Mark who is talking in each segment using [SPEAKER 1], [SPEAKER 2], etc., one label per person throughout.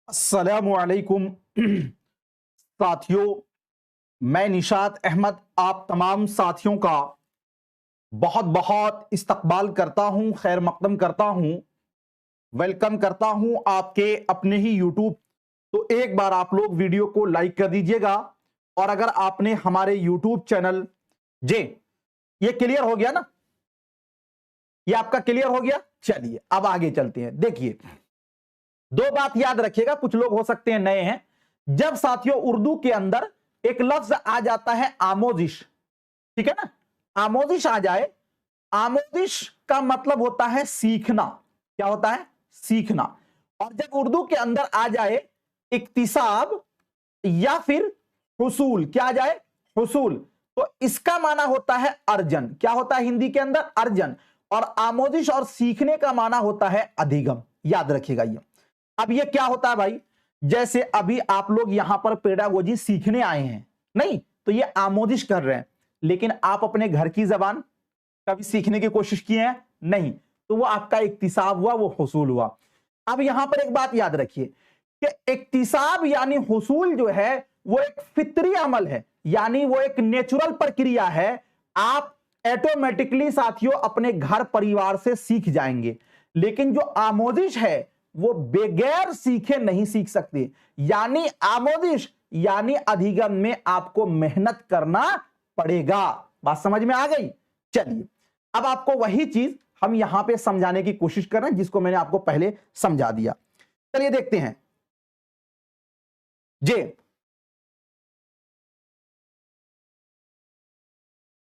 [SPEAKER 1] अस्सलामुअलैकुम साथियों, मैं निशात अहमद आप तमाम साथियों का बहुत बहुत इस्तकबाल करता हूं, खैर मकदम करता हूं, वेलकम करता हूं आपके अपने ही यूट्यूब। तो एक बार आप लोग वीडियो को लाइक कर दीजिएगा। और अगर आपने हमारे यूट्यूब चैनल जे ये क्लियर हो गया ना, ये आपका क्लियर हो गया। चलिए अब आगे चलते हैं। देखिए, दो बात याद रखिएगा, कुछ लोग हो सकते हैं नए हैं। जब साथियों उर्दू के अंदर एक लफ्ज आ जाता है आमोजिश, ठीक है ना, आमोजिश आ जाए, आमोजिश का मतलब होता है सीखना। क्या होता है? सीखना। और जब उर्दू के अंदर आ जाए इक्तिसाब या फिर हुसूल, क्या आ जाए? हुसूल, तो इसका माना होता है अर्जन। क्या होता है हिंदी के अंदर? अर्जन। और आमोजिश और सीखने का माना होता है अधिगम। याद रखिएगा ये। अब ये क्या होता है भाई? जैसे अभी आप लोग यहां पर पेडागोजी सीखने आए हैं, नहीं तो ये आमोजिश कर रहे हैं, लेकिन आप अपने घर की जबान कभी सीखने की कोशिश किए हैं? नहीं, तो वो आपका इक्तिसाब हुआ, वो हुसूल हुआ। अब यहां पर एक बात याद रखिए कि इक्तिसाब यानी हुसूल जो है वो एक फितरी अमल है, यानी वो एक नेचुरल प्रक्रिया है। आप ऑटोमेटिकली साथियों अपने घर परिवार से सीख जाएंगे। लेकिन जो आमोजिश है वो बगैर सीखे नहीं सीख सकते, यानी आमोजिश यानी अधिगम में आपको मेहनत करना पड़ेगा। बात समझ में आ गई? चलिए अब आपको वही चीज हम यहां पे समझाने की कोशिश कर रहे हैं जिसको मैंने आपको पहले समझा दिया। चलिए देखते हैं जे।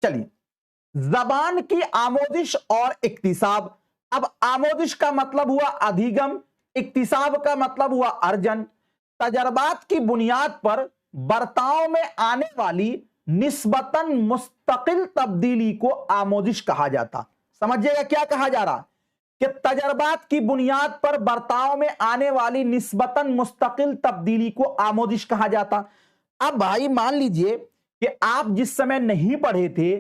[SPEAKER 1] चलिए, जबान की आमोजिश और इक्तिसाब। अब आमोजिश का मतलब हुआ अधिगम, इक्तिसाब का मतलब हुआ अर्जन। तजर्बात की बुनियाद पर बर्ताव में आने वाली निस्बतन मुस्तकिल तब्दीली को आमोजिश कहा जाता। समझिएगा क्या कहा जा रहा कि तजर्बात की बुनियाद पर बर्ताव में आने वाली निस्बतन मुस्तकिल तब्दीली को आमोजिश कहा जाता। अब भाई मान लीजिए कि आप जिस समय नहीं पढ़े थे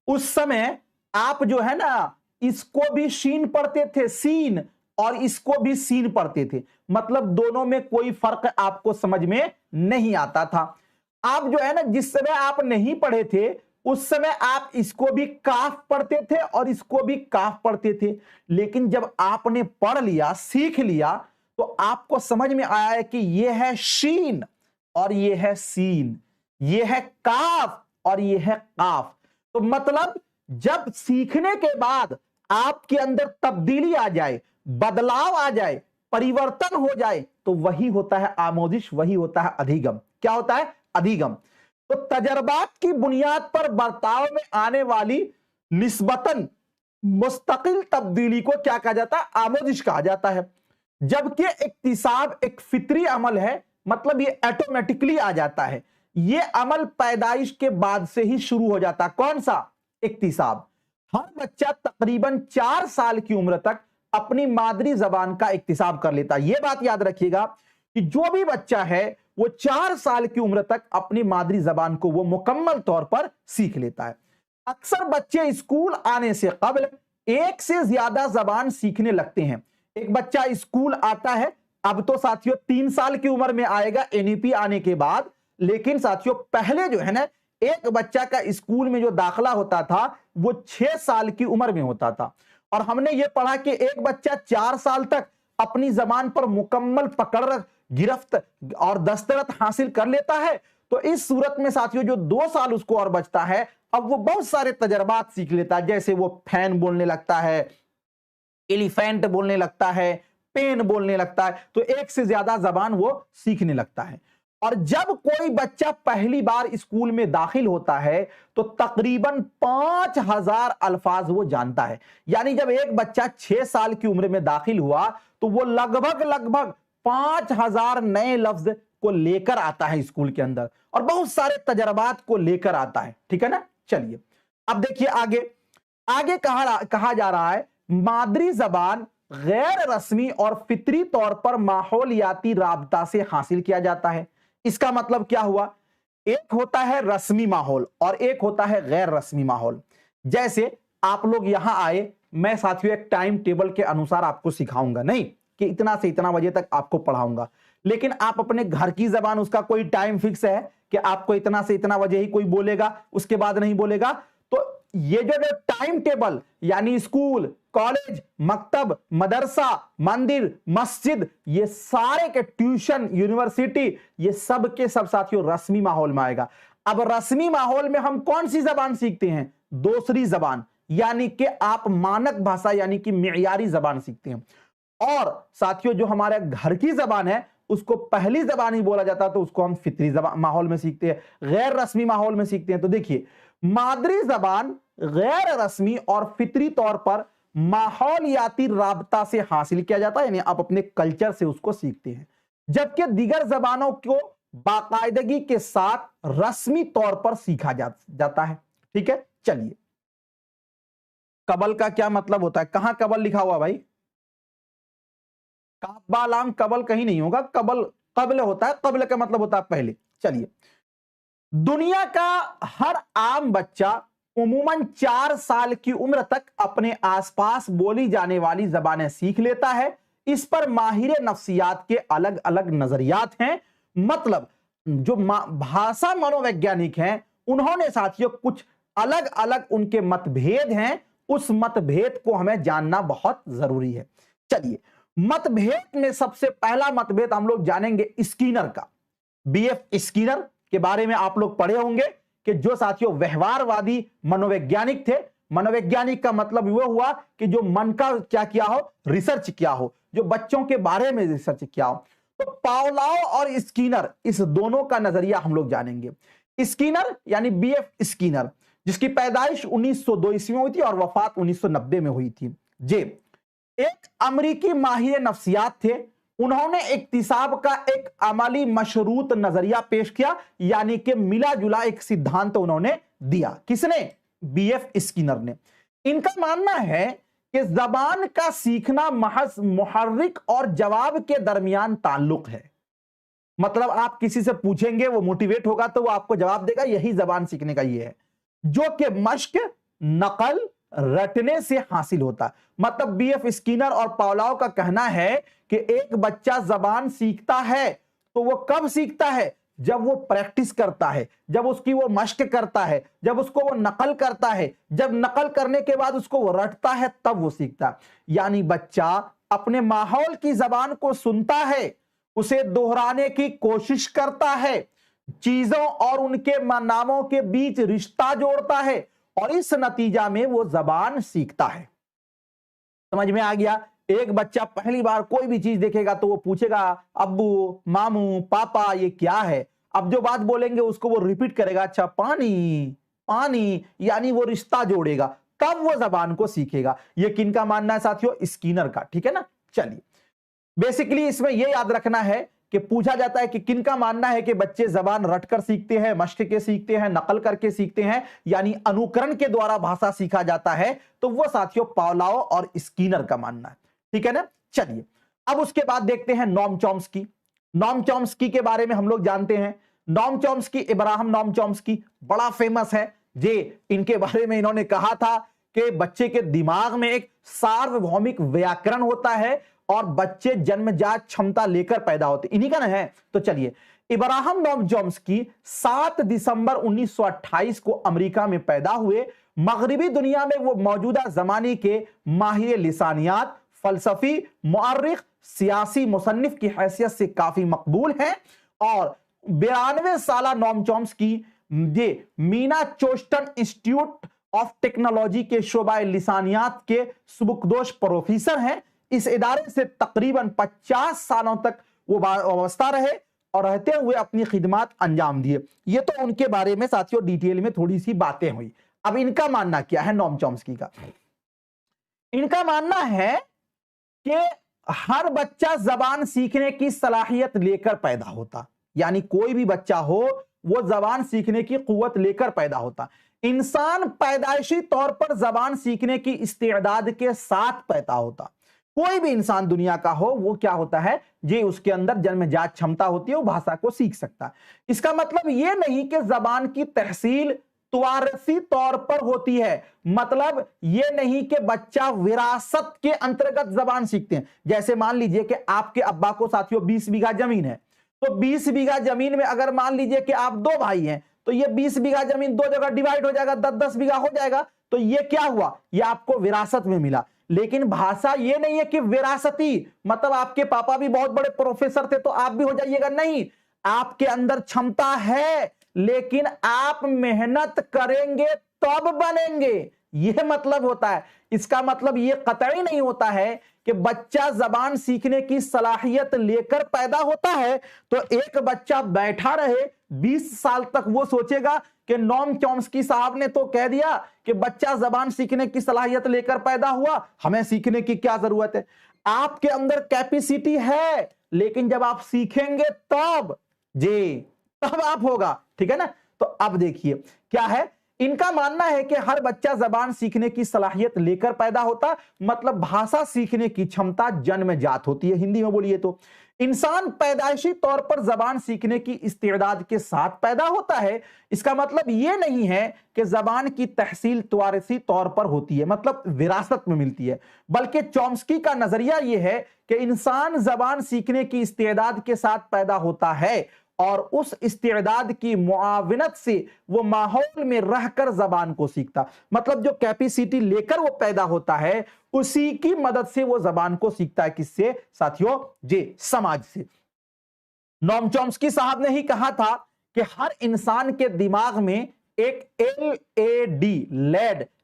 [SPEAKER 1] उस समय आप जो है ना इसको भी शीन पढ़ते थे, सीन, और इसको भी सीन पढ़ते थे, मतलब दोनों में कोई फर्क आपको समझ में नहीं आता था। आप जो है ना जिस समय आप नहीं पढ़े थे उस समय आप इसको भी काफ पढ़ते थे और इसको भी काफ पढ़ते थे। लेकिन जब आपने पढ़ लिया, सीख लिया, तो आपको समझ में आया है कि यह है शीन और यह है सीन, यह है काफ और यह है काफ। तो मतलब जब सीखने के बाद आपके अंदर तब्दीली आ जाए, बदलाव आ जाए, परिवर्तन हो जाए, तो वही होता है आमोजिश, वही होता है अधिगम। क्या होता है? अधिगम। तो तजर्बात की बुनियाद पर बर्ताव में आने वाली निस्बतन मुस्तकिल तब्दीली को क्या कहा जाता है? आमोजिश कहा जाता है। जबकि इक्तिसाब एक फितरी अमल है, मतलब ये ऑटोमेटिकली आ जाता है। ये अमल पैदाइश के बाद से ही शुरू हो जाता। कौन सा? इक्तिसाब। हर बच्चा तकरीबन 4 साल की उम्र तक अपनी मादरी जबान का इक्तिसाब कर लेता है। यह बात याद रखिएगा कि जो भी बच्चा है वो 4 साल की उम्र तक अपनी मादरी जबान को वो मुकम्मल तौर पर सीख लेता है। अक्सर बच्चे स्कूल आने से कबल एक से ज्यादा जबान सीखने लगते हैं। एक बच्चा स्कूल आता है, अब तो साथियों 3 साल की उम्र में आएगा एनईपी आने के बाद, लेकिन साथियों पहले जो है ना एक बच्चा का स्कूल में जो दाखला होता था वो 6 साल की उम्र में होता था। और हमने ये पढ़ा कि एक बच्चा 4 साल तक अपनी जबान पर मुकम्मल पकड़, गिरफ्त और दस्तरत हासिल कर लेता है। तो इस सूरत में साथियों जो 2 साल उसको और बचता है, अब वो बहुत सारे तजर्बात सीख लेता है। जैसे वो फैन बोलने लगता है, एलिफेंट बोलने लगता है, पेन बोलने लगता है, तो एक से ज्यादा जबान वो सीखने लगता है। और जब कोई बच्चा पहली बार स्कूल में दाखिल होता है तो तकरीबन 5000 अल्फाज वो जानता है। यानी जब एक बच्चा 6 साल की उम्र में दाखिल हुआ तो वो लगभग लगभग 5000 नए लफ्ज को लेकर आता है स्कूल के अंदर, और बहुत सारे तजर्बात को लेकर आता है। ठीक है ना? चलिए अब देखिए आगे। आगे कहा जा रहा है मादरी जबान गैर रस्मी और फितरी तौर पर माहौलियाती राबता से हासिल किया जाता है। इसका मतलब क्या हुआ? एक होता है रस्मी माहौल और एक होता है गैर रस्मी माहौल। जैसे आप लोग यहां आए, मैं साथियों एक टाइम टेबल के अनुसार आपको सिखाऊंगा, नहीं कि इतना से इतना बजे तक आपको पढ़ाऊंगा, लेकिन आप अपने घर की जबान, उसका कोई टाइम फिक्स है कि आपको इतना से इतना बजे ही कोई बोलेगा, उसके बाद नहीं बोलेगा। तो ये जो टाइम टेबल यानी स्कूल, कॉलेज, मकतब, मदरसा, मंदिर, मस्जिद, ये सारे के ट्यूशन, यूनिवर्सिटी, ये सब के सब साथियों रस्मी माहौल में आएगा। अब रस्मी माहौल में हम कौन सी जबान सीखते हैं? दूसरी जबान, यानी कि आप मानक भाषा यानी कि मियारी जबान सीखते हैं। और साथियों जो हमारे घर की जबान है उसको पहली जबान ही बोला जाता है, तो उसको हम फितरी जबान माहौल में सीखते हैं, गैर रस्मी माहौल में सीखते हैं। तो देखिए, मादरी जबान गैर रस्मी और फितरी तौर पर माहौलियाती राबता से हासिल किया जाता है, यानी आप अपने कल्चर से उसको सीखते हैं, जबकि दीगर जबानों को बाकायदगी के साथ रस्मी तौर पर सीखा जाता है। ठीक है, चलिए, कबल का क्या मतलब होता है? कहां कबल लिखा हुआ भाई? काबा लाम कबल कहीं नहीं होगा, कबल कबल होता है, कबल का मतलब होता है पहले। चलिए, दुनिया का हर आम बच्चा उमूमन 4 साल की उम्र तक अपने आसपास बोली जाने वाली जबानें सीख लेता है। इस पर माहिर नफ्सियात के अलग अलग नजरियात हैं। मतलब जो भाषा मनोवैज्ञानिक हैं उन्होंने साथियों कुछ अलग अलग उनके मतभेद हैं, उस मतभेद को हमें जानना बहुत जरूरी है। चलिए, मतभेद में सबसे पहला मतभेद हम लोग जानेंगे स्कीनर का। बीएफ स्कीनर के बारे में आप लोग पढ़े होंगे कि जो साथियों व्यवहारवादी मनोवैज्ञानिक थे। मनोवैज्ञानिक का मतलब वह हुआ कि जो मन का क्या किया हो, रिसर्च किया हो, जो बच्चों के बारे में रिसर्च किया हो। तो पावलोव और स्कीनर, इस दोनों का नजरिया हम लोग जानेंगे। स्कीनर यानी बीएफ स्कीनर, जिसकी पैदाइश 1902 ईस्वी में हुई थी और वफात 1990 में हुई थी। जे एक अमेरिकी माहिर नफ्सियात थे। उन्होंने इक्तिसाब का एक अमली मशरूत नजरिया पेश किया, यानी कि मिला जुला एक सिद्धांत उन्होंने दिया। किसने? बीएफ स्कीनर ने। इनका मानना है कि जबान का सीखना महज मुहर्रिक और जवाब के दरमियान ताल्लुक है। मतलब आप किसी से पूछेंगे, वो मोटिवेट होगा तो वो आपको जवाब देगा, यही जबान सीखने का ये है, जो कि मश्क, नकल, रटने से हासिल होता। मतलब बीएफ स्कीनर और पावलोव का कहना है कि एक बच्चा जबान सीखता है तो वो कब सीखता है? जब वो प्रैक्टिस करता है, जब उसकी वो मश्क करता है, जब उसको वो नकल करता है, जब नकल करने के बाद उसको वो रटता है, तब वो सीखता है। यानी बच्चा अपने माहौल की जबान को सुनता है, उसे दोहराने की कोशिश करता है, चीजों और उनके नामों के बीच रिश्ता जोड़ता है और इस नतीजा में वो जबान सीखता है। समझ में आ गया? एक बच्चा पहली बार कोई भी चीज देखेगा तो वो पूछेगा, अब्बू, मामू, पापा, ये क्या है? अब जो बात बोलेंगे उसको वो रिपीट करेगा, अच्छा पानी, पानी, यानी वो रिश्ता जोड़ेगा, तब वो जबान को सीखेगा। ये किनका मानना है साथियों? स्कीनर का। ठीक है ना? चलिए, बेसिकली इसमें यह याद रखना है कि पूछा जाता है कि किनका मानना है कि बच्चे जबान रटकर सीखते हैं, मश्क के सीखते हैं, नकल करके सीखते हैं, यानी अनुकरण के द्वारा भाषा सीखा जाता है, तो वो साथियों पावलोव और स्कीनर का मानना है। ठीक है ना? चलिए, अब उसके बाद देखते हैं नोम चॉम्स्की। नोम चॉम्स्की के बारे में हम लोग जानते हैं। Noam Chomsky, Ibrahim Noam Chomsky बड़ा फेमस है। जे इनके बारे में इन्होंने कहा था कि बच्चे के दिमाग में एक सार्वभौमिक व्याकरण होता है और बच्चे जन्मजात क्षमता लेकर पैदा होते, इन्हीं का ना है। तो चलिए, इब्राहिम नोम चॉम्स्की 7 दिसंबर 1928 को अमेरिका में पैदा हुए। मगरिबी दुनिया में वो मौजूदा जमाने के माहिर लिसानियात, फलसफी, मुअर्रिख, सियासी मुसन्निफ की हैसियत से काफी मकबूल हैं। और 92 साला नोम चॉम्स्की ये मीना चोस्टन इंस्टीट्यूट ऑफ टेक्नोलॉजी के शोबा लिसानियात के सुबुकदोश प्रोफेसर हैं। इस इदारे से तकरीबन 50 सालों तक वो वाबस्ता रहे और रहते हुए अपनी खिदमत अंजाम दिए। ये तो उनके बारे में साथियों डिटेल में थोड़ी सी बातें हुई। अब इनका मानना क्या है? नोम चॉम्स्की का इनका मानना है कि हर बच्चा जबान सीखने की सलाहियत लेकर पैदा होता, यानी कोई भी बच्चा हो वो जबान सीखने की कुव्वत लेकर पैदा होता। इंसान पैदाइशी तौर पर जबान सीखने की इस्तेदाद के साथ पैदा होता। कोई भी इंसान दुनिया का हो वो क्या होता है, ये उसके अंदर जन्मजात क्षमता होती है, वो भाषा को सीख सकता है। इसका मतलब ये नहीं कि जबान की तहसील त्वारसी तौर पर होती है। मतलब ये नहीं कि बच्चा विरासत के अंतर्गत जबान सीखते हैं। जैसे मान लीजिए कि आपके अब्बा को साथियों 20 बीघा जमीन है, तो 20 बीघा जमीन में अगर मान लीजिए कि आप 2 भाई हैं, तो ये 20 बीघा जमीन 2 जगह डिवाइड हो जाएगा, 10-10 बीघा हो जाएगा। तो ये क्या हुआ, ये आपको विरासत में मिला। लेकिन भाषा ये नहीं है कि विरासती मतलब आपके पापा भी बहुत बड़े प्रोफेसर थे तो आप भी हो जाइएगा, नहीं। आपके अंदर क्षमता है, लेकिन आप मेहनत करेंगे तब बनेंगे, यह मतलब होता है। इसका मतलब यह कतई नहीं होता है कि बच्चा जबान सीखने की सलाहियत लेकर पैदा होता है तो एक बच्चा बैठा रहे 20 साल तक वो सोचेगा कि नोम चॉम्स्की साहब ने तो कह दिया कि बच्चा जबान सीखने की सलाहियत लेकर पैदा हुआ, हमें सीखने की क्या जरूरत है। आपके अंदर कैपेसिटी है, लेकिन जब आप सीखेंगे तब तब आप होगा, ठीक है ना। तो अब देखिए क्या है, इनका मानना है कि हर बच्चा जबान सीखने की सलाहियत लेकर पैदा होता, मतलब भाषा सीखने की क्षमता जन्मजात होती है। हिंदी में बोलिए तो इंसान पैदाइशी तौर पर जबान सीखने की इस्तेदाद के साथ पैदा होता है। इसका मतलब यह नहीं है कि जबान की तहसील त्वारसी तौर पर होती है, मतलब विरासत में मिलती है, बल्कि चॉम्स्की का नजरिया यह है कि इंसान जबान सीखने की इस्तेदाद के साथ पैदा होता है और उस इस्तेदाद की मुआविनत से वो माहौल में रहकर जबान को सीखता। मतलब जो कैपेसिटी लेकर वो पैदा होता है उसी की मदद से वो जबान को सीखता है। किससे साथियों, समाज से। नोम चॉम्स्की साहब ने ही कहा था कि हर इंसान के दिमाग में एक LAD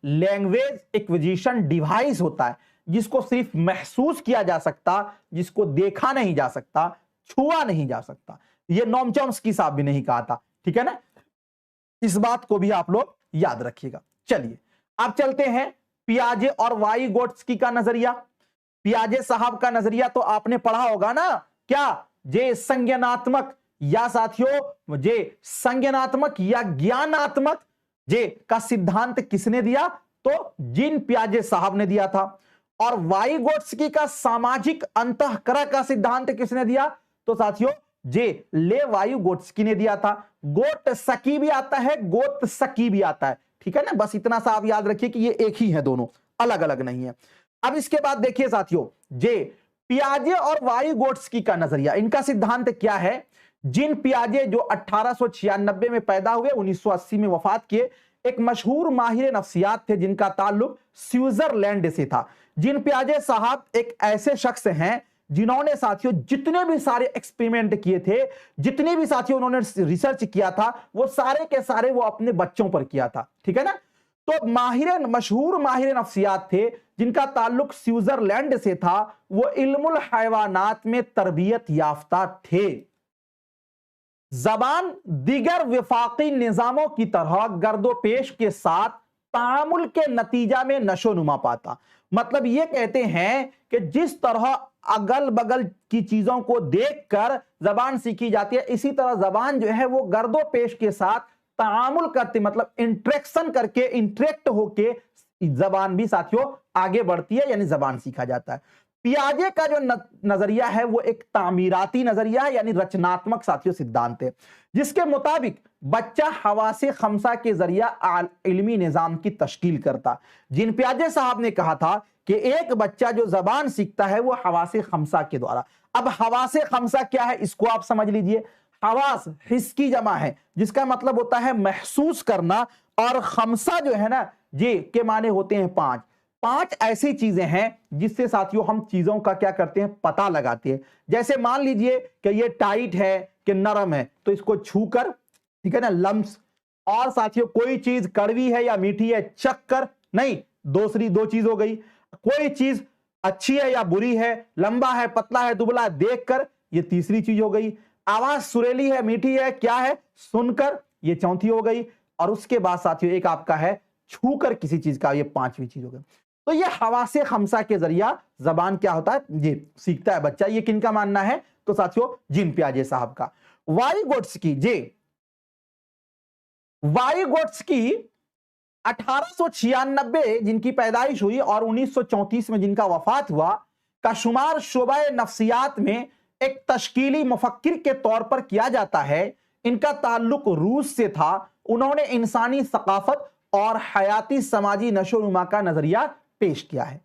[SPEAKER 1] लैंग्वेज एक्विजिशन डिवाइस होता है, जिसको सिर्फ महसूस किया जा सकता, जिसको देखा नहीं जा सकता, छुआ नहीं जा सकता। ये नोम चॉम्स्की साहब भी नहीं कहा था, ठीक है ना। इस बात को भी आप लोग याद रखिएगा। चलिए अब चलते हैं पियाजे और वाइगोट्स्की का नजरिया। पियाजे साहब का नजरिया तो आपने पढ़ा होगा ना, क्या संज्ञानात्मक या साथियों संज्ञानात्मक या ज्ञानात्मक का सिद्धांत किसने दिया, तो जीन पियाजे साहब ने दिया था। और वाइगोट्स्की का सामाजिक अंतःकरण का सिद्धांत किसने दिया, तो साथियों लेवाइगोट्स्की ने दिया था। गोटस्की भी आता है, गोत्स्की भी आता है, ठीक है ना। बस इतना सा आप याद रखिए कि ये एक ही है, दोनों अलग अलग नहीं है। अब इसके बाद देखिए साथियों, पियाजे और वाइगोट्स्की का नजरिया, इनका सिद्धांत क्या है। जिन पियाजे जो 1896 में पैदा हुए, 1980 में वफात किए, एक मशहूर माहिर नफ्सियात थे जिनका ताल्लुक स्विट्जरलैंड से था। जिन पियाजे साहब एक ऐसे शख्स हैं जिन्होंने साथियों जितने भी सारे एक्सपेरिमेंट किए थे, जितने भी साथियों उन्होंने रिसर्च किया था, वो सारे के सारे वो अपने बच्चों पर किया था, ठीक है ना। तो मशहूर माहिर नफ्सियात थे जिनका ताल्लुक स्विट्जरलैंड से था, वो इल्मुल हैवानात में तरबियत याफ्ता थे। जबान दीगर विफाकी निजामों की तरह गर्दोपेश के साथ तामुल के नतीजा में नशोनुमा पाता। मतलब ये कहते हैं कि जिस तरह अगल बगल की चीजों को देखकर जबान सीखी जाती है, इसी तरह जबान जो है वो गर्दोपेश के साथ तामुल करती, मतलब इंटरेक्शन करके, इंटरेक्ट होके जबान भी साथियों आगे बढ़ती है, यानी जबान सीखा जाता है। पियाजे का जो नजरिया है वो एक तामीराती नजरिया है, यानी रचनात्मक साथियों सिद्धांत है, जिसके मुताबिक बच्चा हवासे खमसा के जरिया इल्मी निजाम की तश्कील करता। जिन पियाजे साहब ने कहा था कि एक बच्चा जो जबान सीखता है वो हवासे खमसा के द्वारा। अब हवासे खमसा क्या है, इसको आप समझ लीजिए। हवास हिस्स की जमा है, जिसका मतलब होता है महसूस करना, और खमसा जो है ना के माने होते हैं 5। 5 ऐसी चीजें हैं जिससे साथियों हम चीजों का क्या करते हैं, पता लगाते हैं। जैसे मान लीजिए कि ये टाइट है कि नरम है, तो इसको छूकर, ठीक है ना, लम्स। और साथियों कोई चीज कड़वी है या मीठी है, चक्कर नहीं, दूसरी 2 चीज हो गई। कोई चीज अच्छी है या बुरी है, लंबा है पतला है दुबला, देखकर, ये तीसरी चीज हो गई। आवाज सुरीली है मीठी है, क्या है, सुनकर, ये चौथी हो गई। और उसके बाद साथियों एक आपका है छूकर किसी चीज का, ये 5वीं चीज हो गई। तो ये हवासे खमसा के जरिया जबान क्या होता है, ये सीखता है बच्चा। ये किनका मानना है, तो साथियों जीन पियाजे साहब का। वाइगोट्स्की 1896 जिनकी पैदाइश हुई और 1934 में जिनका वफात हुआ, का शुमार शोबा नफ्सियात में एक तश्कीली मुफक्किर के तौर पर किया जाता है। इनका ताल्लुक रूस से था। उन्होंने इंसानी सकाफत और हयाती समाजी नशोनुमा का नजरिया पेश किया है।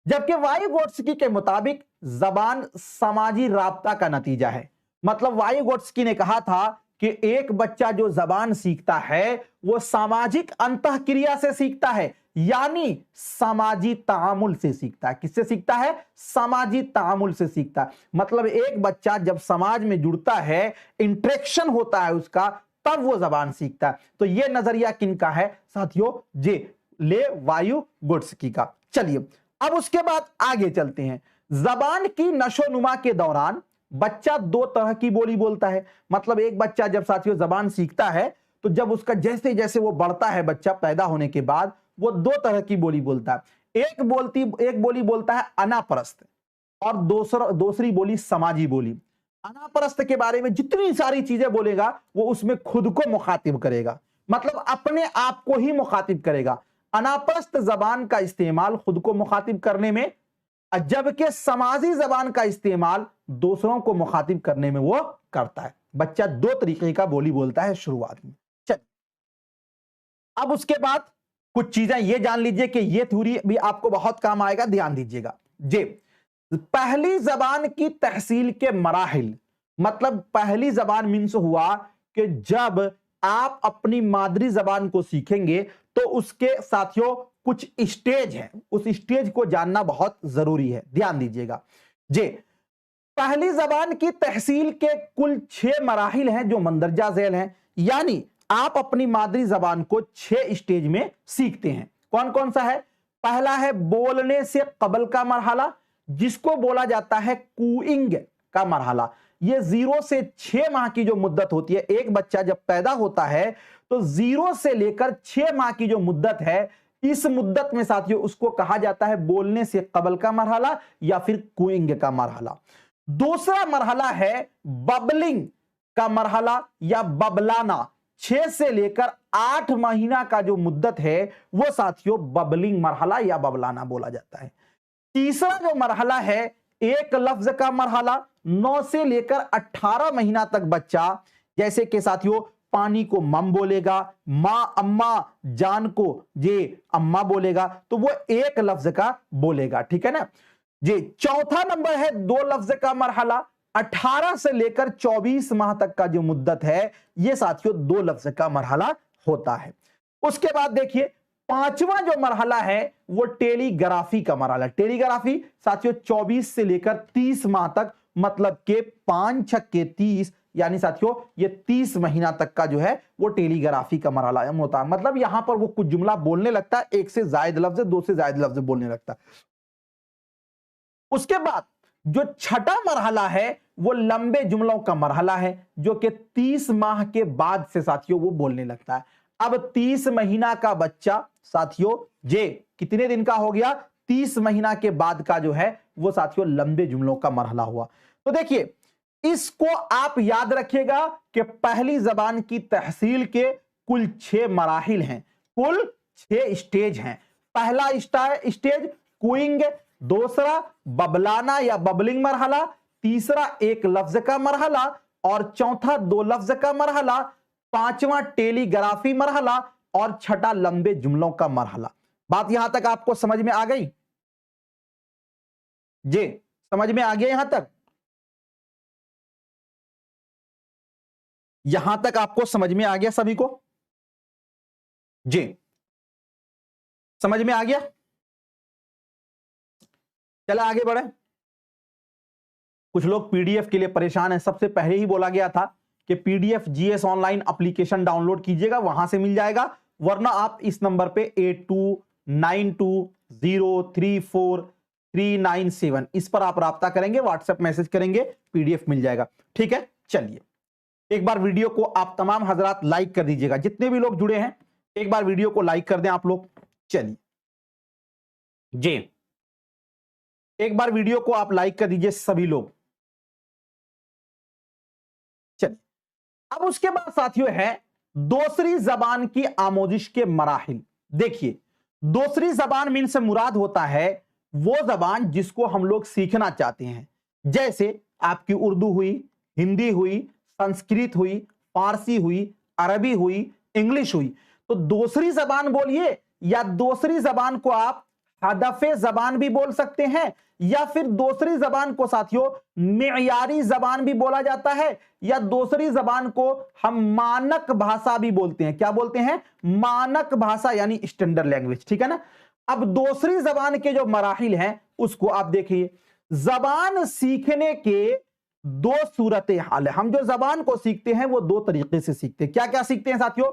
[SPEAKER 1] जबकि वाइगोट्स्की के मुताबिक जबान समाजी राबता का नतीजा है। मतलब वाइगोट्स्की ने कहा था कि एक बच्चा जो जबान सीखता है वो सामाजिक अंतःक्रिया से सीखता है, यानी सामाजी तामुल से सीखता है। किससे सीखता है? सामाजी तामुल से सीखता है। मतलब एक बच्चा जब समाज में जुड़ता है, इंटरेक्शन होता है उसका, तब वो जबान सीखता है। तो ये नजरिया किनका है साथियों? जे ले वाइगोट्स्की का। चलिए अब उसके बाद आगे चलते हैं। जबान की नशोनुमा के दौरान बच्चा दो तरह की बोली बोलता है। मतलब एक बच्चा जब साथियों जबान सीखता है तो जब उसका जैसे जैसे वो बढ़ता है, बच्चा पैदा होने के बाद, वो दो तरह की बोली बोलता है। एक बोली बोलता है अनापरस्त और दूसरी बोली समाजी बोली। अनापरस्त के बारे में जितनी सारी चीजें बोलेगा वो उसमें खुद को मुखातिब करेगा, मतलब अपने आप को ही मुखातिब करेगा। अनापरस्त जबान का इस्तेमाल खुद को मुखातिब करने में, जबकि समाजी जबान का इस्तेमाल दूसरों को मुखातिब करने में वो करता है। बच्चा दो तरीके का बोली बोलता है शुरुआत में। चल अब उसके बाद कुछ चीजें ये जान लीजिए कि ये थ्योरी भी आपको बहुत काम आएगा, ध्यान दीजिएगा। जे पहली जबान की तहसील के मराहिल, मतलब पहली जबान मीन्स हुआ कि जब आप अपनी मादरी जबान को सीखेंगे तो उसके साथियों कुछ स्टेज हैं, उस स्टेज को जानना बहुत जरूरी है, ध्यान दीजिएगा। जे पहली जबान की तहसील के कुल 6 मराहिल हैं जो मंदरजा झेल हैं, यानी आप अपनी मादरी जबान को 6 स्टेज में सीखते हैं। कौन कौन सा है? पहला है बोलने से कबल का मरहला, जिसको बोला जाता है कूइंग का मरहला। ये 0 से 6 माह की जो मुद्दत होती है, एक बच्चा जब पैदा होता है तो 0 से लेकर 6 माह की जो मुद्दत है, इस मुद्दत में साथियों उसको कहा जाता है बोलने से कबल का मरहला या फिर कूइंग का मरहला। दूसरा मरहला है बबलिंग का मरहला या बबलाना। 6 से लेकर 8 महीना का जो मुद्दत है वो साथियों बबलिंग मरहला या बबलाना बोला जाता है। तीसरा जो मरहला है एक लफ्ज का मरहला। 9 से लेकर 18 महीना तक बच्चा, जैसे कि साथियों पानी को मम बोलेगा, मां अम्मा, जान को जे अम्मा बोलेगा, तो वो एक लफ्ज का बोलेगा, ठीक है ना जी। चौथा नंबर है 2 लफ्ज का मरहला। 18 से लेकर 24 माह तक का जो मुद्दत है ये साथियों 2 लफ्ज का मरहला होता है। उसके बाद देखिए 5वां जो मरहला है वो टेलीग्राफी का मरहला। टेलीग्राफी साथियों 24 से लेकर 30 माह तक, मतलब के 5 छक्के 30, यानी साथियों ये 30 महीना तक का जो है वो टेलीग्राफी का मरहला होता है। मतलब यहां पर वो कुछ जुमला बोलने लगता है, एक से ज्यादा लफ्ज, 2 से ज्यादा लफ्ज बोलने लगता है। उसके बाद जो छठा मरहला है वो लंबे जुमलों का मरहला है, जो कि 30 माह के बाद से साथियों वो बोलने लगता है। अब 30 महीना का बच्चा साथियों जे कितने दिन का हो गया? 30 महीना के बाद का जो है वो साथियों लंबे जुमलों का मरहला हुआ। तो देखिए इसको आप याद रखिएगा कि पहली जबान की तहसील के कुल 6 मराहिल हैं, कुल 6 स्टेज हैं। पहला स्टेज कूइंग, दूसरा बबलाना या बबलिंग मरहला, तीसरा एक लफ्ज का मरहला और चौथा 2 लफ्ज का मरहला, 5वां टेलीग्राफी मरहला और छठा लंबे जुमलों का मरहला। बात यहां तक आपको समझ में आ गई? जी समझ में आ गया यहां तक? यहां तक आपको समझ में आ गया सभी को? जी समझ में आ गया? चला आगे बढ़े। कुछ लोग पीडीएफ के लिए परेशान हैं। सबसे पहले ही बोला गया था कि PDF GS online application download कीजिएगा, वहां से मिल जाएगा, वरना आप इस नंबर पे 8292034397 इस पर आप राब्ता करेंगे, व्हाट्सएप मैसेज करेंगे, पीडीएफ मिल जाएगा, ठीक है। चलिए एक बार वीडियो को आप तमाम हजरात लाइक कर दीजिएगा, जितने भी लोग जुड़े हैं एक बार वीडियो को लाइक कर दें आप लोग। चलिए जी एक बार वीडियो को आप लाइक कर दीजिए सभी लोग। चलिए अब उसके बाद साथियों है दूसरी जबान की आमोजिश के मराहिल। देखिए दूसरी जबान मीन से मुराद होता है वो जबान जिसको हम लोग सीखना चाहते हैं, जैसे आपकी उर्दू हुई, हिंदी हुई, संस्कृत हुई, फारसी हुई, अरबी हुई, इंग्लिश हुई। तो दूसरी जबान बोलिए, या दूसरी जबान को आप हदफे जबान भी बोल सकते हैं, या फिर दूसरी जबान को साथियों मेयारी जबान भी बोला जाता है, या दूसरी जबान को हम मानक भाषा भी बोलते हैं। क्या बोलते हैं? मानक भाषा, यानी स्टैंडर्ड लैंग्वेज, ठीक है ना। अब दूसरी जबान के जो मराहिल हैं उसको आप देखिए। जबान सीखने के दो सूरत हाल है। हम जो जबान को सीखते हैं वो दो तरीके से सीखते हैं। क्या क्या सीखते हैं साथियों?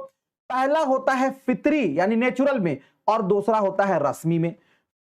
[SPEAKER 1] पहला होता है फितरी यानी नेचुरल में, और दूसरा होता है रस्मी में।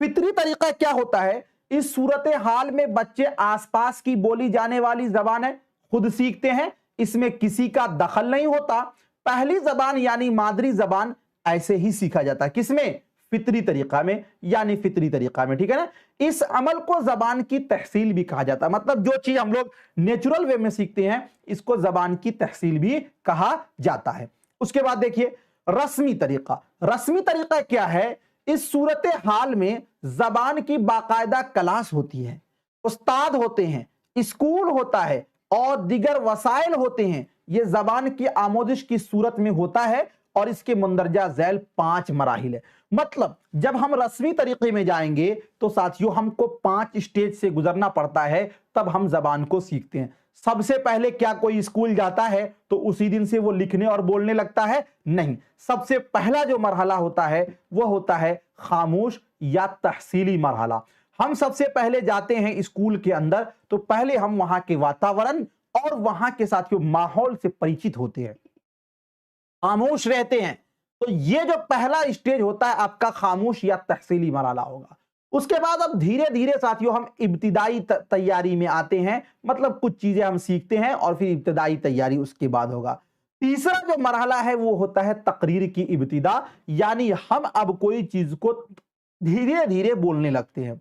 [SPEAKER 1] फितरी तरीका क्या होता है? इस सूरत हाल में बच्चे आसपास की बोली जाने वाली जबान है खुद सीखते हैं, इसमें किसी का दखल नहीं होता। पहली जबान यानी मादरी जबान ऐसे ही सीखा जाता है। किसमें? फितरी तरीका में, यानी फितरी तरीका में, ठीक है ना। इस अमल को जबान की तहसील भी कहा जाता है। मतलब जो चीज हम लोग नेचुरल वे में सीखते हैं इसको जबान की तहसील भी कहा जाता है। उसके बाद देखिए रस्मी तरीका। रस्मी तरीका क्या है? इस सूरत हाल में जबान की बाकायदा क्लास होती है, उस्ताद होते हैं, स्कूल होता है और दीगर वसाइल होते हैं। यह जबान की आमोदिश की सूरत में होता है और इसके मंदरजा झैल 5 मराहिल है। मतलब जब हम रस्मी तरीके में जाएंगे तो साथियों हमको 5 स्टेज से गुजरना पड़ता है, तब हम जबान को सीखते हैं। सबसे पहले क्या कोई स्कूल जाता है तो उसी दिन से वो लिखने और बोलने लगता है? नहीं। सबसे पहला जो मरहला होता है वो होता है खामोश या तहसीली मरहला। हम सबसे पहले जाते हैं स्कूल के अंदर तो पहले हम वहां के वातावरण और वहां के साथियों माहौल से परिचित होते हैं, खामोश रहते हैं। तो ये जो पहला स्टेज होता है आपका खामोश या तहसीली मरहला होगा। उसके बाद अब धीरे धीरे साथियों हम इब्तिदाई तैयारी में आते हैं। मतलब कुछ चीजें हम सीखते हैं और फिर इब्तिदाई तैयारी उसके बाद होगा। तीसरा जो मरहला है वो होता है तकरीर की इब्तिदा, यानी हम अब कोई चीज को धीरे धीरे बोलने लगते हैं।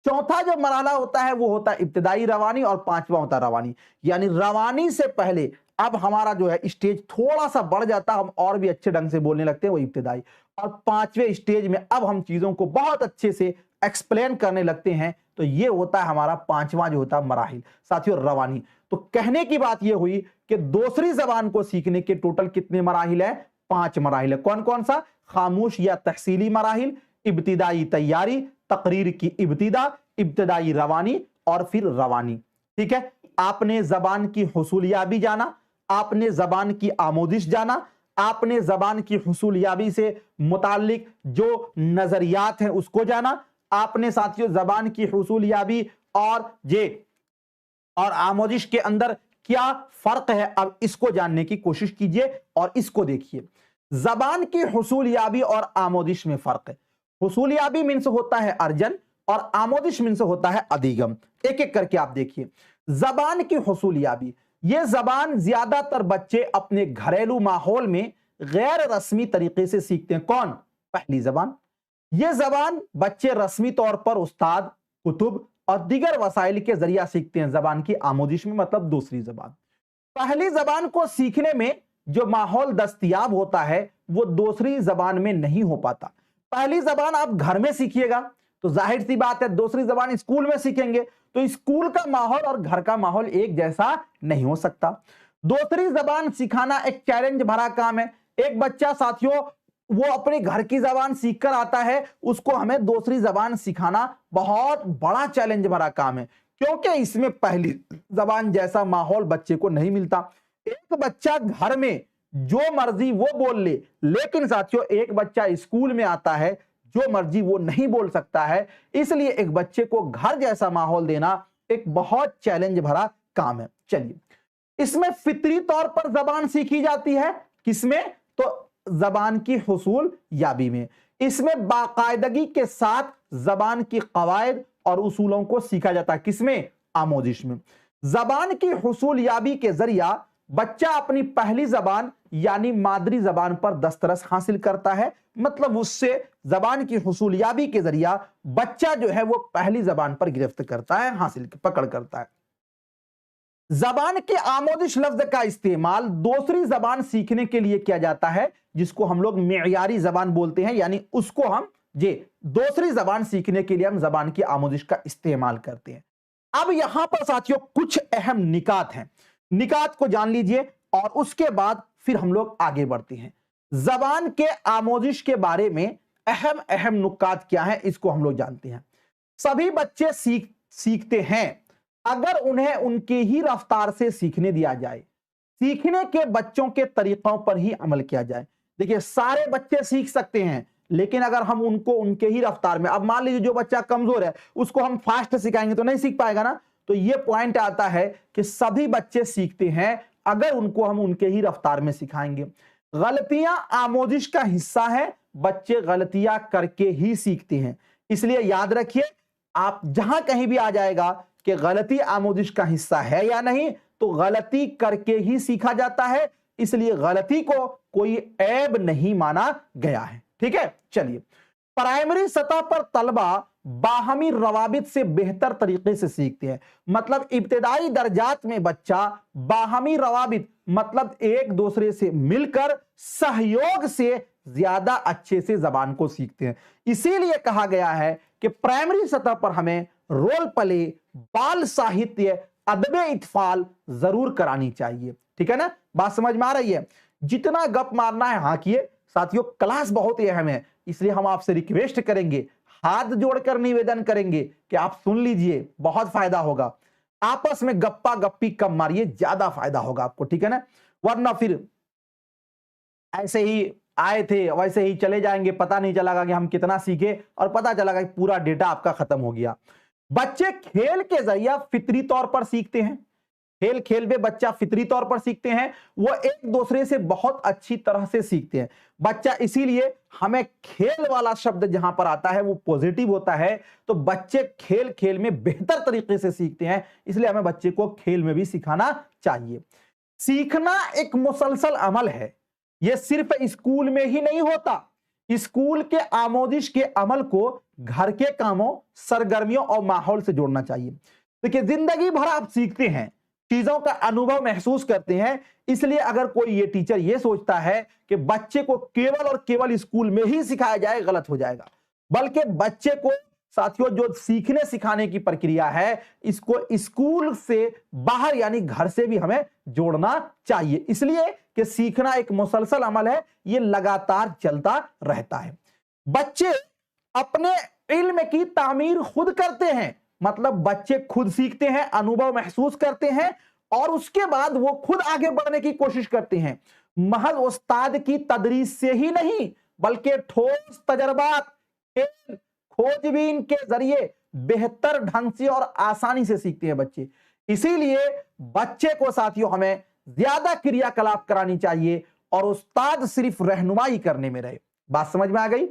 [SPEAKER 1] चौथा जो मरहला होता है वो होता है इब्तिदाई रवानी, और पांचवा होता है रवानी। यानी रवानी से पहले अब हमारा जो है स्टेज थोड़ा सा बढ़ जाता है, हम और भी अच्छे ढंग से बोलने लगते हैं, वो इब्तिदाई। और पांचवें स्टेज में अब हम चीजों को बहुत अच्छे से एक्सप्लेन करने लगते हैं, तो ये होता है हमारा पांचवा जो होता है मराहिल साथियों, रवानी। तो कहने की बात ये हुई कि दूसरी जबान को सीखने के टोटल कितने मराहिल है? 5 मराहिल है। कौन कौन सा? खामोश या तहसीली मराहिल, इब्तिदाई तैयारी, तकरीर की इब्तिदा, इब्तिदाई रवानी और फिर रवानी। ठीक है। आपने जबान की हुसूलियाबी जाना, आपने जबान की आमोदिश जाना, आपने जबान की हुसूलियाबी से मुताल्लिक जो नजरियात हैं उसको जाना, आपने साथियों जबान की हुसूलियाबी और आमोदिश के अंदर क्या फर्क है, अब इसको जानने की कोशिश कीजिए और इसको देखिए। जबान की हुसूलियाबी और आमोदिश में फर्क है। हुसूलियाबी मीन्स होता है अर्जन और आमोदिश मीन्स होता है अधिगम। एक एक करके आप देखिए। जबान की हुसूलियाबी, यह जबान ज्यादातर बच्चे अपने घरेलू माहौल में गैर रस्मी तरीके से सीखते हैं। कौन? पहली जबान। यह जबान बच्चे रस्मी तौर पर उस्ताद, कुतुब और दीगर वसाइल के जरिया सीखते हैं। जबान की आमोदिश में मतलब दूसरी जबान। पहली जबान को सीखने में जो माहौल दस्तयाब होता है वो दूसरी जबान में नहीं हो पाता। पहली जबान आप घर में सीखिएगा तो जाहिर सी बात है, दूसरी जबान स्कूल में सीखेंगे तो स्कूल का माहौल और घर का माहौल एक जैसा नहीं हो सकता। दूसरी जबान सिखाना एक चैलेंज भरा काम है। एक बच्चा साथियों वो अपने घर की जबान सीखकर आता है, उसको हमें दूसरी जबान सिखाना बहुत बड़ा चैलेंज भरा काम है, क्योंकि इसमें पहली जबान जैसा माहौल बच्चे को नहीं मिलता। एक बच्चा घर में जो मर्जी वो बोल ले, लेकिन साथियों एक बच्चा स्कूल में आता है जो मर्जी वो नहीं बोल सकता है। इसलिए एक बच्चे को घर जैसा माहौल देना एक बहुत चैलेंज भरा काम है। चलिए, इसमें फितरी तौर पर जबान सीखी जाती है। किसमें? तो जबान की हुसूल याबी में। इसमें बाकायदगी के साथ जबान की कवायद और उसूलों को सीखा जाता है। किसमें? आमोदिश में। जबान की हुसूल याबी के जरिया बच्चा अपनी पहली जबान यानी मादरी जबान पर दस्तरस हासिल करता है। मतलब उससे जबान की हुसूलियाबी के जरिया बच्चा जो है वो पहली जबान पर गिरफ्त करता है, हासिल पकड़ करता है। जबान के आमोदिश लफ्ज का इस्तेमाल दूसरी जबान सीखने के लिए किया जाता है, जिसको हम लोग मेयारी जबान बोलते हैं। यानी उसको हम दूसरी जबान सीखने के लिए हम जबान की आमोदिश का इस्तेमाल करते हैं। अब यहां पर साथियों कुछ अहम निकात हैं, निकात को जान लीजिए और उसके बाद फिर हम लोग आगे बढ़ते हैं। जबान के आमोजिश के बारे में अहम अहम नुकात क्या है, इसको हम लोग जानते हैं। सभी बच्चे सीखते हैं अगर उन्हें उनके ही रफ्तार से सीखने दिया जाए, सीखने के बच्चों के तरीकों पर ही अमल किया जाए। देखिए, सारे बच्चे सीख सकते हैं, लेकिन अगर हम उनको उनके ही रफ्तार में, अब मान लीजिए जो बच्चा कमजोर है उसको हम फास्ट सिखाएंगे तो नहीं सीख पाएगा ना। तो ये पॉइंट आता है कि सभी बच्चे सीखते हैं अगर उनको हम उनके ही रफ्तार में सिखाएंगे। गलतियां आमोजिश का हिस्सा है, बच्चे गलतियां करके ही सीखते हैं। इसलिए याद रखिए, आप जहां कहीं भी आ जाएगा कि गलती आमोजिश का हिस्सा है या नहीं, तो गलती करके ही सीखा जाता है, इसलिए गलती को कोई ऐब नहीं माना गया है। ठीक है, चलिए। प्राइमरी सतह पर तलबा बाहमी रवाबित से बेहतर तरीके से सीखते हैं। मतलब इब्तिदाई दर्जात में बच्चा बाहमी रवाबित मतलब एक दूसरे से मिलकर सहयोग से ज्यादा अच्छे से जबान को सीखते हैं। इसीलिए कहा गया है कि प्राइमरी सतह पर हमें रोल प्ले, बाल साहित्य, अदबे इत्फाल जरूर करानी चाहिए। ठीक है ना, बात समझ में आ रही है। जितना गप मारना है हाँ किए साथियों, क्लास बहुत ही अहम है, इसलिए हम आपसे रिक्वेस्ट करेंगे, हाथ जोड़कर निवेदन करेंगे कि आप सुन लीजिए, बहुत फायदा होगा। आपस में गप्पा गप्पी कम मारिए, ज्यादा फायदा होगा आपको। ठीक है ना, वरना फिर ऐसे ही आए थे वैसे ही चले जाएंगे, पता नहीं चलेगा कि हम कितना सीखे और पता चलेगा कि पूरा डेटा आपका खत्म हो गया। बच्चे खेल के जरिए फितरी तौर पर सीखते हैं। खेल खेल में बच्चा फितरी तौर पर सीखते हैं, वो एक दूसरे से बहुत अच्छी तरह से सीखते हैं बच्चा। इसीलिए हमें खेल वाला शब्द जहां पर आता है वो पॉजिटिव होता है, तो बच्चे खेल खेल में बेहतर तरीके से सीखते हैं, इसलिए हमें बच्चे को खेल में भी सिखाना चाहिए। सीखना एक मुसलसल अमल है, यह सिर्फ स्कूल में ही नहीं होता। स्कूल के आमोजिश के अमल को घर के कामों, सरगर्मियों और माहौल से जोड़ना चाहिए। देखिए, जिंदगी भर आप सीखते हैं, चीजों का अनुभव महसूस करते हैं, इसलिए अगर कोई ये टीचर ये सोचता है कि बच्चे को केवल और केवल स्कूल में ही सिखाया जाए, गलत हो जाएगा। बल्कि बच्चे को साथियों जो सीखने सिखाने की प्रक्रिया है, इसको स्कूल से बाहर यानी घर से भी हमें जोड़ना चाहिए, इसलिए कि सीखना एक मुसलसल अमल है, ये लगातार चलता रहता है। बच्चे अपने इल्म की तामीर खुद करते हैं, मतलब बच्चे खुद सीखते हैं, अनुभव महसूस करते हैं और उसके बाद वो खुद आगे बढ़ने की कोशिश करते हैं। महज उस्ताद की तदरीस से ही नहीं, बल्कि ठोस तजर्बात, खोजबीन के जरिए बेहतर ढंग से और आसानी से सीखते हैं बच्चे। इसीलिए बच्चे को साथियों हमें ज्यादा क्रियाकलाप करानी चाहिए और उस्ताद सिर्फ रहनुमाई करने में रहे। बात समझ में आ गई।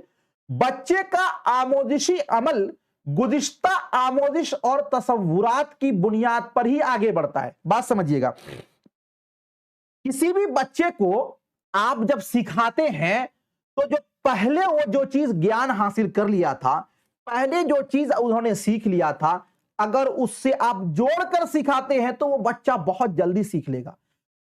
[SPEAKER 1] बच्चे का आमोजिशी अमल गुज़िश्ता आमोजिश और तसव्वुरात की बुनियाद पर ही आगे बढ़ता है। बात समझिएगा, किसी भी बच्चे को आप जब सिखाते हैं तो जो पहले वो जो चीज ज्ञान हासिल कर लिया था, पहले जो चीज उन्होंने सीख लिया था, अगर उससे आप जोड़कर सिखाते हैं तो वो बच्चा बहुत जल्दी सीख लेगा।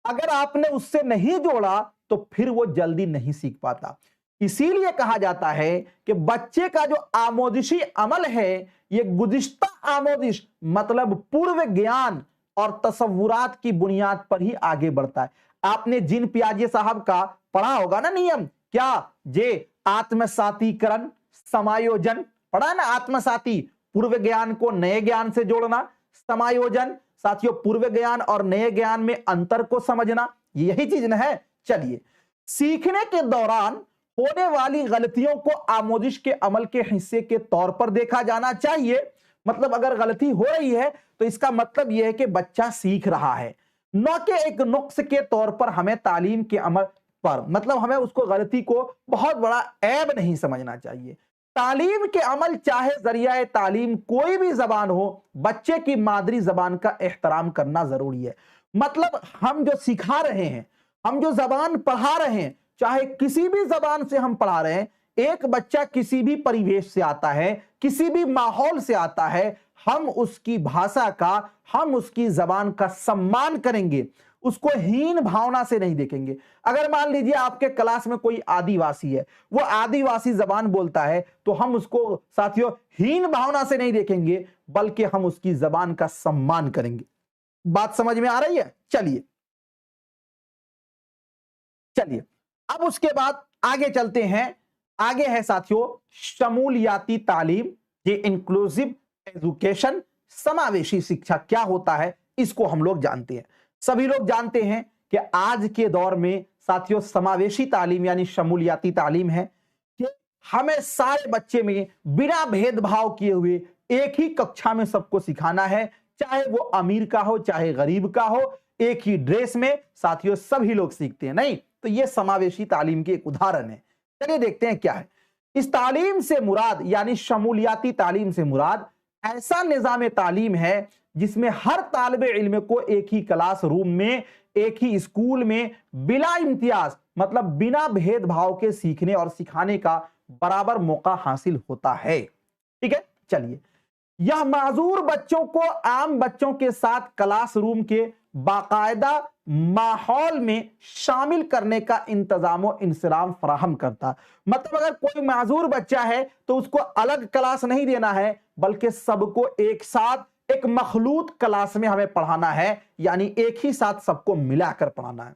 [SPEAKER 1] अगर आपने उससे नहीं जोड़ा तो फिर वो जल्दी नहीं सीख पाता। इसीलिए कहा जाता है कि बच्चे का जो आमोजिशी अमल है, ये गुज़िश्ता आमोजिश मतलब पूर्व ज्ञान और तसव्वुरात की बुनियाद पर ही आगे बढ़ता है। आपने जिन पियाजे साहब का पढ़ा होगा ना नियम, क्या जे आत्मसातीकरण, समायोजन पढ़ा ना। आत्मसाती पूर्व ज्ञान को नए ज्ञान से जोड़ना, समायोजन साथियों पूर्व ज्ञान और नए ज्ञान में अंतर को समझना, यही चीज न है। चलिए, सीखने के दौरान होने वाली गलतियों को आमोजिश के अमल के हिस्से के तौर पर देखा जाना चाहिए। मतलब अगर गलती हो रही है तो इसका मतलब यह है कि बच्चा सीख रहा है, न कि एक नुक्स के तौर पर हमें तालीम के अमल पर, मतलब हमें उसको गलती को बहुत बड़ा ऐब नहीं समझना चाहिए। तालीम के अमल चाहे जरिया तालीम कोई भी जबान हो, बच्चे की मादरी जबान का एहतराम करना जरूरी है। मतलब हम जो सिखा रहे हैं, हम जो जबान पढ़ा रहे हैं, चाहे किसी भी जबान से हम पढ़ा रहे हैं, एक बच्चा किसी भी परिवेश से आता है, किसी भी माहौल से आता है, हम उसकी भाषा का, हम उसकी जबान का सम्मान करेंगे, उसको हीन भावना से नहीं देखेंगे। अगर मान लीजिए आपके क्लास में कोई आदिवासी है, वो आदिवासी जबान बोलता है, तो हम उसको साथियों हीन भावना से नहीं देखेंगे, बल्कि हम उसकी जबान का सम्मान करेंगे। बात समझ में आ रही है। चलिए अब उसके बाद आगे चलते हैं, आगे है साथियों शमूलियाती तालीम, ये इंक्लूसिव एजुकेशन, समावेशी शिक्षा क्या होता है इसको हम लोग जानते हैं। सभी लोग जानते हैं कि आज के दौर में साथियों समावेशी तालीम यानी शमूलियाती तालीम है कि हमें सारे बच्चे में बिना भेदभाव किए हुए एक ही कक्षा में सबको सिखाना है, चाहे वो अमीर का हो चाहे गरीब का हो, एक ही ड्रेस में साथियों सभी लोग सीखते हैं। नहीं तो ये समावेशी तालीम की एक उदाहरण है। चलिए देखते हैं क्या है। इस तालीम से मुराद यानी शमूलियाती तालीम से मुराद ऐसा निजाम तालीम है जिसमें हर तालिबे इल्म को एक ही क्लास रूम में, एक ही स्कूल में बिला इम्तियाज मतलब बिना भेदभाव के सीखने और सिखाने का बराबर मौका हासिल होता है। ठीक है, चलिए यह माजूर बच्चों को आम बच्चों के साथ क्लासरूम के बाकायदा माहौल में शामिल करने का इंतजाम और इंसराम फराहम करता। मतलब अगर कोई माजूर बच्चा है तो उसको अलग क्लास नहीं देना है, बल्कि सबको एक साथ एक मखलूत क्लास में हमें पढ़ाना है, यानी एक ही साथ सबको मिलाकर पढ़ाना है।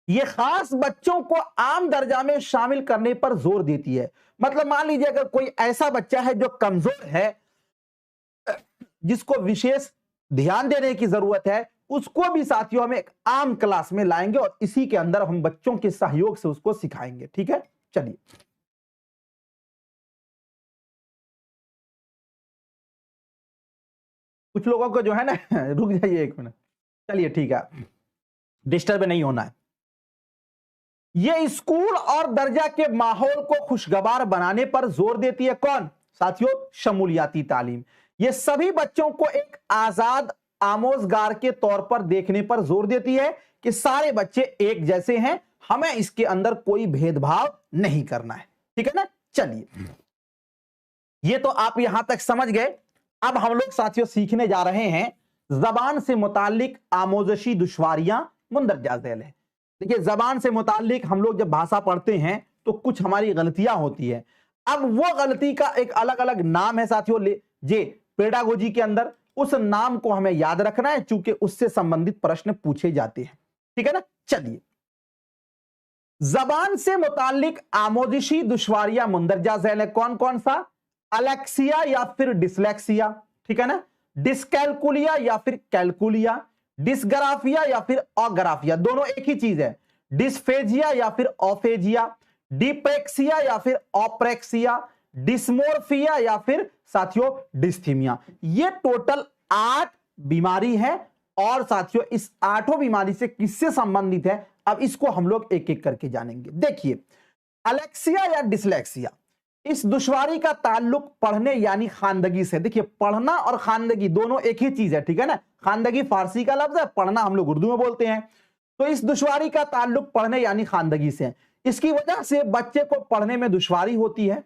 [SPEAKER 1] यह खास बच्चों को आम दर्जा में शामिल करने पर जोर देती है। मतलब मान लीजिए अगर कोई ऐसा बच्चा है जो कमजोर है, जिसको विशेष ध्यान देने की जरूरत है, उसको भी साथियों हम एक आम क्लास में लाएंगे और इसी के अंदर हम बच्चों के सहयोग से उसको सिखाएंगे। ठीक है, चलिए कुछ लोगों को जो है ना रुक जाइए एक मिनट, चलिए ठीक है, डिस्टर्ब नहीं होना है। यह स्कूल और दर्जा के माहौल को खुशगवार बनाने पर जोर देती है। कौन? साथियों शमूलियाती तालीम। यह सभी बच्चों को एक आजाद आमोजगार के तौर पर देखने पर जोर देती है कि सारे बच्चे एक जैसे हैं, हमें इसके अंदर कोई भेदभाव नहीं करना है। ठीक है ना, चलिए ये तो आप यहां तक समझ गए। अब हम लोग साथियों सीखने जा रहे हैं जबान से मुतालिक आमोजशी दुश्वारियां मुंदरजा झैल है। देखिए जबान से मुतालिक हम लोग जब भाषा पढ़ते हैं तो कुछ हमारी गलतियां होती है। अब वो गलती का एक अलग अलग नाम है साथियों, जे पेडागोजी के अंदर उस नाम को हमें याद रखना है, चूंकि उससे संबंधित प्रश्न पूछे जाते हैं। ठीक है ना, चलिए जबान से मुतालिक आमोजिशी दुश्वारियां मुंदरजा झैल है। कौन कौन सा? अलेक्सिया या फिर डिसलेक्सिया, ठीक है ना, डिसकैलकुलिया या फिर कैलकुलिया, डिसग्राफिया या फिर अग्राफिया, दोनों एक ही चीज है। डिस्फेजिया या फिर ऑफेजिया, डिप्रेक्सिया या फिर ऑप्रेक्सिया, डिस्मोर्फिया या फिर साथियों डिस्थीमिया। ये टोटल 8 बीमारी है और साथियों इस 8 बीमारी से किससे संबंधित है अब इसको हम लोग एक एक करके जानेंगे। देखिए अलेक्सिया या डिसलेक्सिया, इस दुश्वारी का ताल्लुक पढ़ने यानी खानदगी से। देखिए पढ़ना और खानदगी दोनों एक ही चीज है, ठीक है ना। खानदगी फारसी का लफ्ज है, पढ़ना हम लोग उर्दू में बोलते हैं। तो इस दुश्वारी का ताल्लुक पढ़ने यानी खानदगी से है। इसकी वजह से बच्चे को पढ़ने में दुश्वारी होती है,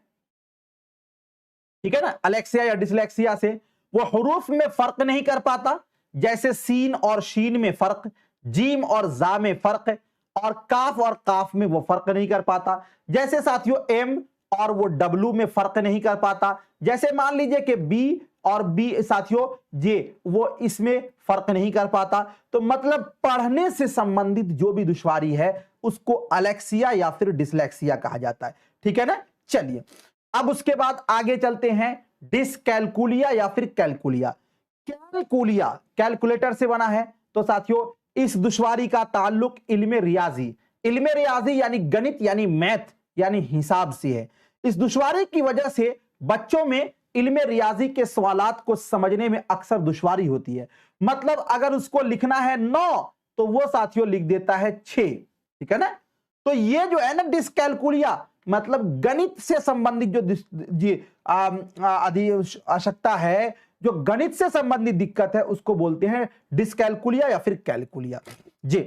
[SPEAKER 1] ठीक है ना। अलेक्सिया या डिसलेक्सिया से वो हुरूफ में फर्क नहीं कर पाता, जैसे सीन और शीन में फर्क, जीम और जा में फर्क, और काफ और काफ में वो फर्क नहीं कर पाता। जैसे साथियों एम और वो डब्लू में फर्क नहीं कर पाता। जैसे मान लीजिए कि बी और बी साथियों जे वो इसमें फर्क नहीं कर पाता। तो मतलब पढ़ने से संबंधित जो भी दुश्वारी है उसको अलेक्सिया या फिर डिसलेक्सिया कहा जाता है, ठीक है ना। चलिए अब उसके बाद आगे चलते हैं, डिसकैलकुलिया या फिर कैलकुलिया। कैलकुलिया कैलकुलेटर से बना है, तो साथियों इस दुश्वारी का ताल्लुक इल्मे रियाजी यानी गणित यानी मैथ यानी हिसाब से है। इस दुश्वारी की वजह से बच्चों में इल्मे रियाजी के सवालात को समझने में अक्सर दुश्वारी होती है। मतलब अगर उसको लिखना है 9 तो वो साथियों लिख देता है 6, ठीक है ना। तो ये जो है ना डिसकैलकुलिया मतलब गणित से संबंधित जो आवश्यकता है, जो गणित से संबंधित दिक्कत है उसको बोलते हैं डिसकैलकुलिया या फिर कैलकुलिया जी।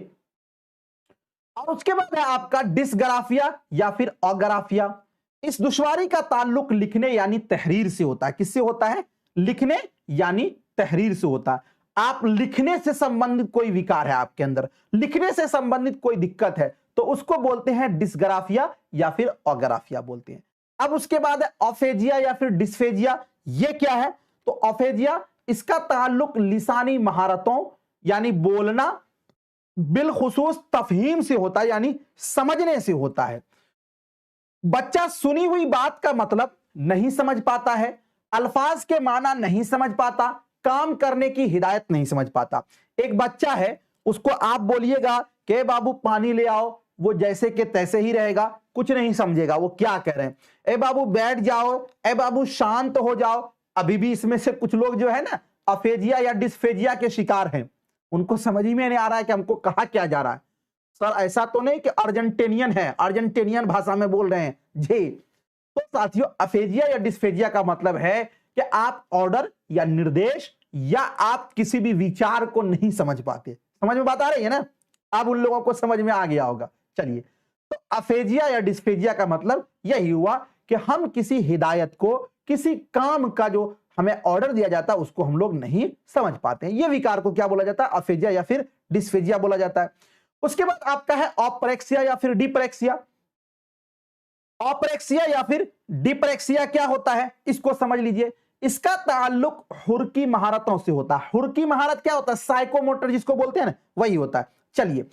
[SPEAKER 1] और उसके बाद है आपका डिसग्राफिया या फिर अग्राफिया। इस दुश्वारी का ताल्लुक लिखने यानी तहरीर से होता है। किससे होता है? लिखने यानी तहरीर से होता है। आप लिखने से संबंधित कोई विकार है आपके अंदर, लिखने से संबंधित कोई दिक्कत है, तो उसको बोलते हैं डिसग्राफिया या फिर अग्राफिया बोलते हैं। अब उसके बाद है ऑफेजिया या फिर डिस्फेजिया। ये क्या है? तो ऑफेजिया इसका ताल्लुक लिसानी महारतों यानी बोलना बिलखुसूस तफहीम से होता है, यानी समझने से होता है। बच्चा सुनी हुई बात का मतलब नहीं समझ पाता है, अल्फाज के माना नहीं समझ पाता, काम करने की हिदायत नहीं समझ पाता। एक बच्चा है, उसको आप बोलिएगा कि बाबू पानी ले आओ, वो जैसे के तैसे ही रहेगा, कुछ नहीं समझेगा वो क्या कह रहे हैं। ए बाबू बैठ जाओ, ए बाबू शांत हो जाओ। अभी भी इसमें से कुछ लोग जो है ना अफेजिया या डिस्फेजिया के शिकार हैं, उनको समझ ही में नहीं आ रहा है कि हमको कहा क्या जा रहा है। सर ऐसा तो नहीं कि अर्जेंटीनियन है, अर्जेंटीनियन भाषा में बोल रहे हैं जी। तो साथियों अफेजिया या डिस्फेजिया का मतलब है कि आप ऑर्डर या निर्देश या आप किसी भी विचार को नहीं समझ पाते। समझ में बात आ रही है ना? अब उन लोगों को समझ में आ गया होगा। चलिए, तो अफेजिया या डिस्फेजिया का मतलब यही हुआ कि हम किसी हिदायत को, किसी काम का जो हमें ऑर्डर दिया जाता है उसको हम लोग नहीं समझ पाते हैं। ये विकार को क्या बोला जाता है? अफेजिया या फिर डिस्फेजिया बोला जाता है। उसके बाद आपका है ऑपरेक्सिया या फिर डिप्रेक्सिया। ऑपरेक्सिया या फिर डिप्रेक्सिया क्या होता है इसको समझ लीजिए। इसका ताल्लुक हुर्की महारतों से होता है। हुर्की महारत क्या होता है? साइकोमोटर जिसको बोलते हैं ना, वही होता है। चलिए,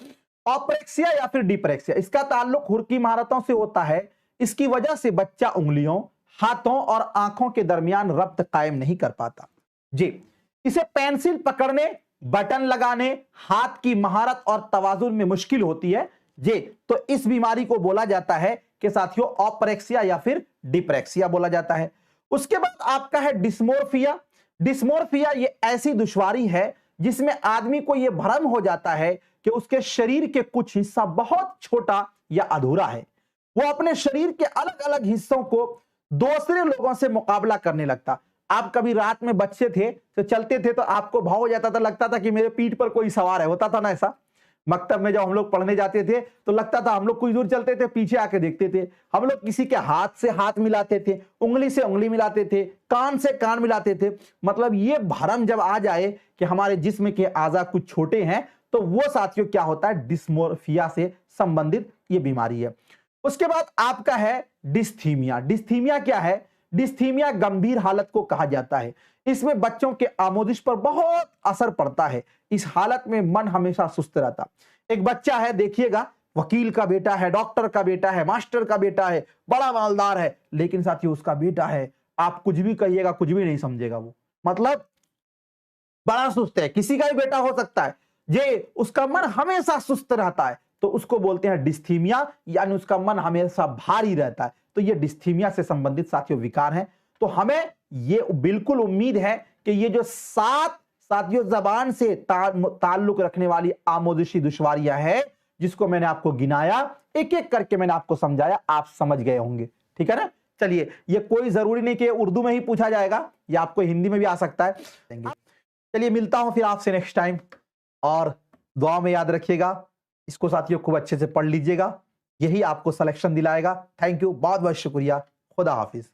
[SPEAKER 1] ऑपरेक्सिया या फिर डिप्रेक्सिया, इसका ताल्लुक हुर्की महारतों से होता है। इसकी वजह से बच्चा उंगलियों, हाथों और आंखों के दरमियान रब्त कायम नहीं कर पाता जी। इसे पेंसिल पकड़ने, बटन लगाने, हाथ की महारत और तवाजुन में मुश्किल होती है जी। तो इस बीमारी को बोला जाता है कि साथियों ऑपरेक्सिया या फिर डिप्रेक्सिया बोला जाता है। उसके बाद आपका है डिस्मोर्फिया। डिस्मोर्फिया ये ऐसी दुश्वारी है जिसमें आदमी को यह भ्रम हो जाता है कि उसके शरीर के कुछ हिस्सा बहुत छोटा या अधूरा है। वो अपने शरीर के अलग अलग हिस्सों को दूसरे लोगों से मुकाबला करने लगता। आप कभी रात में बच्चे थे तो चलते थे तो आपको भाव हो जाता था, लगता था कि मेरे पीठ पर कोई सवार है, होता था ना ऐसा। मकतब में जब हम लोग पढ़ने जाते थे तो लगता था, हम लोग कुछ दूर चलते थे, पीछे आके देखते थे, हम लोग किसी के हाथ से हाथ मिलाते थे, उंगली से उंगली मिलाते थे, कान से कान मिलाते थे। मतलब ये भरम जब आ जाए कि हमारे जिस्म के आज़ा कुछ छोटे हैं, तो वो साथियों क्या होता है? डिस्मोर्फिया से संबंधित ये बीमारी है। उसके बाद आपका है डिस्थीमिया। डिस्थीमिया क्या है? डिस्थीमिया गंभीर हालत को कहा जाता है। इसमें बच्चों के आमोदिश पर बहुत असर पड़ता है। इस हालत में मन हमेशा सुस्त रहता। एक बच्चा है, देखिएगा, वकील का बेटा है, डॉक्टर का बेटा है, मास्टर का बेटा है, बड़ा मालदार है, लेकिन साथियों उसका बेटा है, आप कुछ भी कहिएगा कुछ भी नहीं समझेगा वो। मतलब बड़ा सुस्त है, किसी का भी बेटा हो सकता है जे, उसका मन हमेशा सुस्त रहता है, तो उसको बोलते हैं डिस्थीमिया, यानी उसका मन हमेशा भारी रहता है। तो ये डिस्थीमिया से संबंधित साथियों विकार हैं। तो हमें ये बिल्कुल उम्मीद है कि ये जो 7 साथियों जबान से ताल्लुक रखने वाली आमोदिशी दुश्वारियां है, जिसको मैंने आपको गिनाया, एक एक करके मैंने आपको समझाया, आप समझ गए होंगे। ठीक है ना? चलिए, ये कोई जरूरी नहीं कि उर्दू में ही पूछा जाएगा, ये आपको हिंदी में भी आ सकता है। चलिए, मिलता हूं फिर आपसे नेक्स्ट टाइम, और दुआ में याद रखिएगा, इसको साथियों खूब अच्छे से पढ़ लीजिएगा, यही आपको सिलेक्शन दिलाएगा। थैंक यू, बहुत बहुत शुक्रिया। खुदा हाफिज।